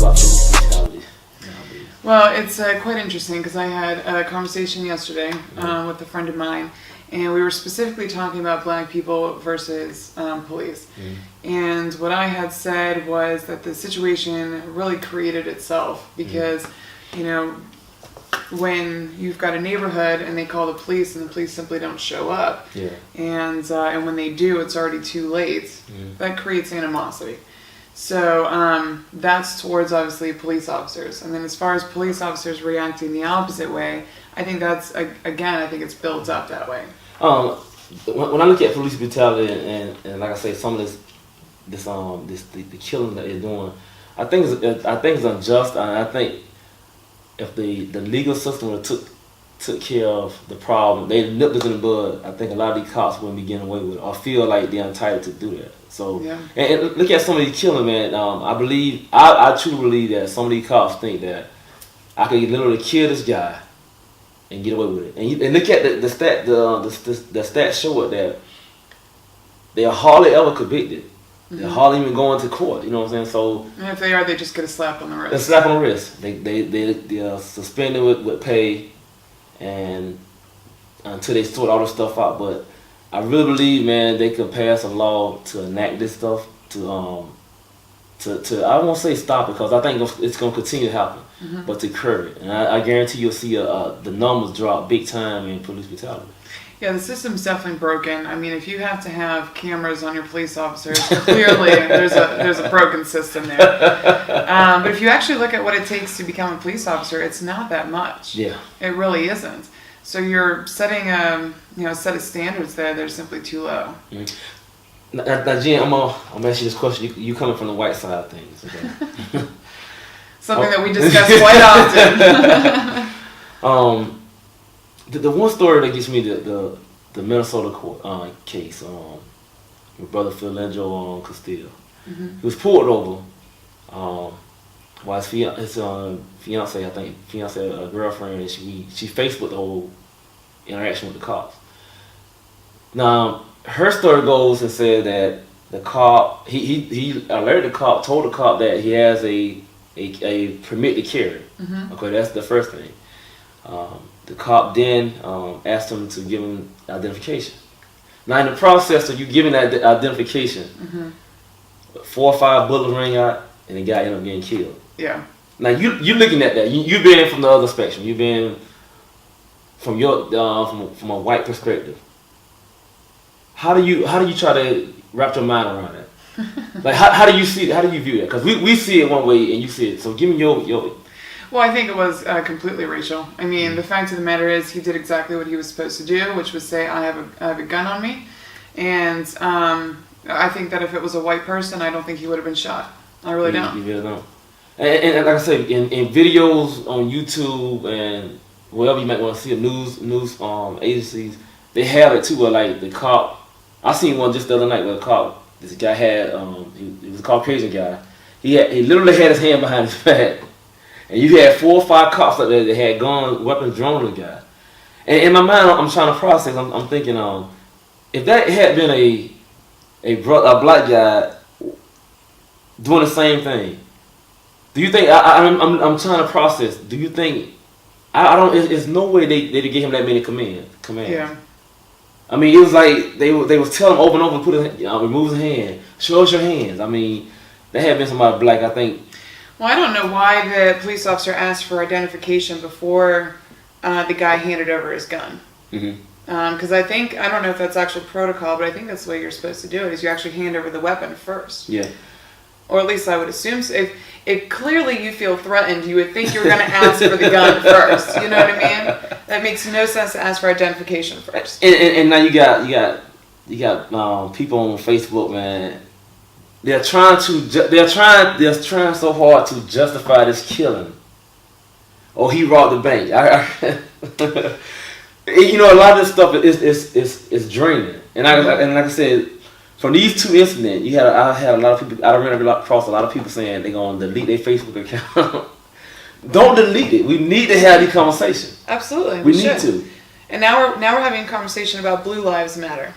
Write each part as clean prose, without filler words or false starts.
about police brutality? Well, it's quite interesting because I had a conversation yesterday with a friend of mine, and we were specifically talking about black people versus police. And what I had said was that the situation really created itself because, you know, when you've got a neighborhood and they call the police and the police simply don't show up, and when they do, it's already too late, that creates animosity. So that's towards obviously police officers. And then as far as police officers reacting the opposite way, I think that's, again, I think it's built up that way. When I look at police brutality and like I say, some of the killing that they're doing, I think it's unjust. And I think if the legal system would have took care of the problem, they nipped it in the bud, I think a lot of these cops wouldn't be getting away with it or feel like they're entitled to do that. So, and look at some of these killing, man. I truly believe that some of these cops think that I could literally kill this guy and get away with it. And look at the stats show it that they are hardly ever convicted. They're hardly even going to court. You know what I'm saying? So, and if they are, they just get a slap on the wrist. A slap on the wrist. They are suspended with pay, and until they sort all this stuff out. But I really believe, man, they could pass a law to enact this stuff to I won't say stop it because I think it's going to continue to happen, but to curb it. And I guarantee you'll see the numbers drop big time in police brutality. Yeah, the system's definitely broken. I mean, if you have to have cameras on your police officers, clearly there's a broken system there. But if you actually look at what it takes to become a police officer, it's not that much. Yeah, it really isn't. So you're setting a set of standards there that are simply too low. Now, Jen, I'm gonna ask you this question. You coming from the white side of things, okay? Something that we discuss quite often. The one story that gets me the Minnesota court case with Brother Philangelo Castillo. He was pulled over while his fiance, I think, a girlfriend, and she Facebooked the whole interaction with the cops. Now, her story goes and said that the cop, he alerted the cop, told the cop that he has a permit to carry. Okay, that's the first thing. The cop then asked him to give him identification. Now, in the process of you giving that identification, 4 or 5 bullets rang out, and the guy ended up getting killed. Yeah. Now you looking at that. You've been from the other spectrum. You've been from your from a white perspective. How do you try to wrap your mind around that? Like how do you see it? How do you view that? Because we see it one way and you see it. So give me your. Well, I think it was completely racial. I mean, the fact of the matter is he did exactly what he was supposed to do, which was say, I have a gun on me. And I think that if it was a white person, I don't think he would have been shot. I really don't. You really don't. And like I said, in videos on YouTube and wherever you might want to see news agencies, they have it too where like the cop, I seen one just the other night where the cop, this guy had, he was a Caucasian guy, he literally had his hand behind his back. And you had 4 or 5 cops up there that had guns, weapons drawn on the guy. And in my mind, I'm trying to process. I'm thinking, if that had been a black guy doing the same thing, do you think I'm trying to process? Do you think I don't? There's no way they gave him that many commands. Yeah. I mean, it was like they was telling him over and over, remove his hand, show us your hands. I mean, that had been somebody black, I think. Well, I don't know why the police officer asked for identification before the guy handed over his gun. Because I don't know if that's actual protocol, but I think that's the way you're supposed to do it, is you actually hand over the weapon first. Yeah. Or at least I would assume so. If clearly you feel threatened, you would think you're going to ask for the gun first. You know what I mean? That makes no sense to ask for identification first. And now you got people on Facebook, man. They're trying so hard to justify this killing. Oh, he robbed the bank. You know, a lot of this stuff is draining. And like I said, from these 2 incidents, I had a lot of people. I ran across a lot of people saying they're gonna delete their Facebook account. Don't delete it. We need to have these conversations. Absolutely, we need to. And now we're having a conversation about Blue Lives Matter.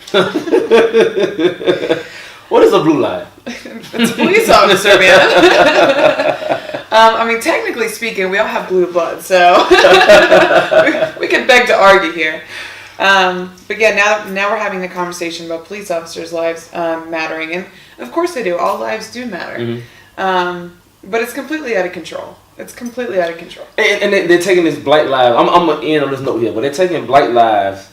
What is a blue light? It's a police officer, man. I mean, technically speaking, we all have blue blood, so we could beg to argue here. But yeah, now we're having the conversation about police officers' lives mattering, and of course they do. All lives do matter, but it's completely out of control. It's completely out of control. And they're taking this Black Lives. I'm gonna end on this note here, but they're taking Black Lives.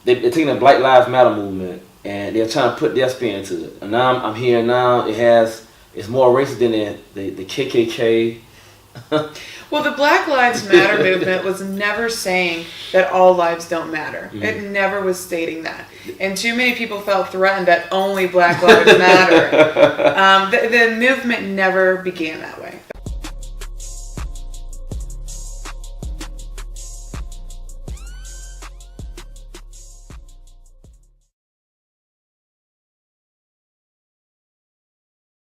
They're taking the Black Lives Matter movement, and they're trying to put their spin to it. And now I'm hearing now it's more racist than the KKK. Well, the Black Lives Matter movement was never saying that all lives don't matter. It never was stating that. And too many people felt threatened that only Black Lives matter. The movement never began that way.